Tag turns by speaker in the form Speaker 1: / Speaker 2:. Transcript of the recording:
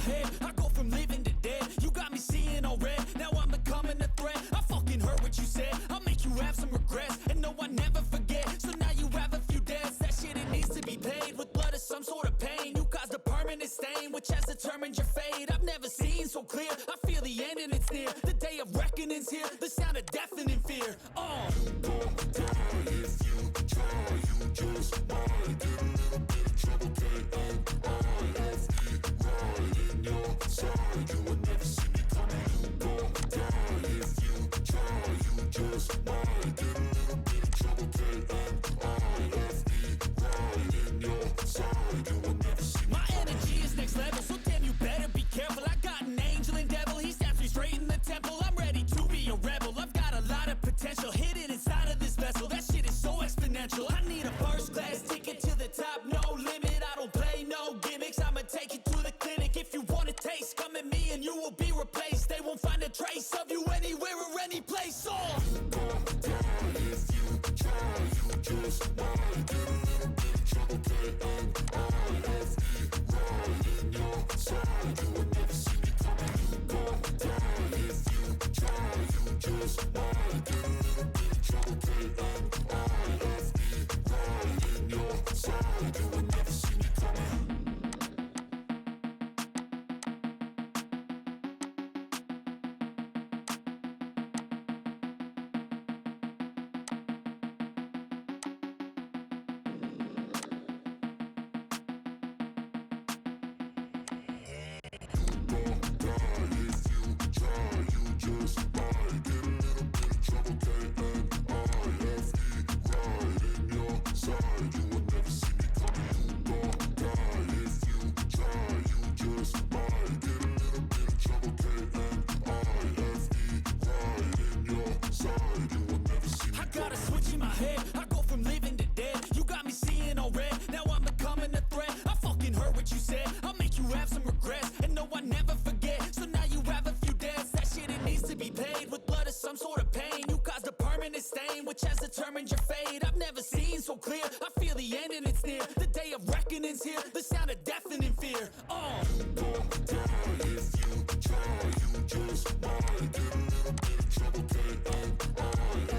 Speaker 1: head, I go from living to dead. You got me seeing all red, now I'm becoming a threat. I fucking heard what you said, I'll make you have some regrets. And no, I never forget, so now you have a few debts. That shit, it needs to be paid with blood or some sort of pain. You caused a permanent stain, which has determined your fate. I've never seen so clear, I feel the end and it's near. The day of reckoning's here, the sound of deafening fear.
Speaker 2: You gon' die if you try, you just might get a little bit of trouble, K-N-I-F-E, right in your side, you will never see me coming. You gon' die if you try, you just might get a little bit of trouble, K-N-I-F-E, right in your side, you will never see me
Speaker 1: My
Speaker 2: coming.
Speaker 1: energy is next level, so damn you better be careful. I got an angel and devil, he stabs me straight in the temple. I'm ready to be a rebel, I've got a lot of potential hidden inside of this vessel. That shit is so exponential. I need a first class ticket to the top, no limit. I don't play no gimmicks, I'ma take you to the clinic. If you want a taste, come at me and you will be replaced. They won't find a trace of you anywhere or any place.
Speaker 2: You gon' die if you try, you just might get a little bit of trouble, K-N-I-F-E, right in your side, you will never see me coming. You gon' die if you try, you just might get a little bit of trouble, K-N-I-F-E, right in your side, you will never see me coming.
Speaker 1: Some sort of pain, you caused a permanent stain, which has determined your fate. I've never seen so clear, I feel the end and it's near. The day of reckoning's here, the sound of deafening fear.
Speaker 2: You gon' die if you try, you just might get a little bit of trouble, K-N-I-F-E,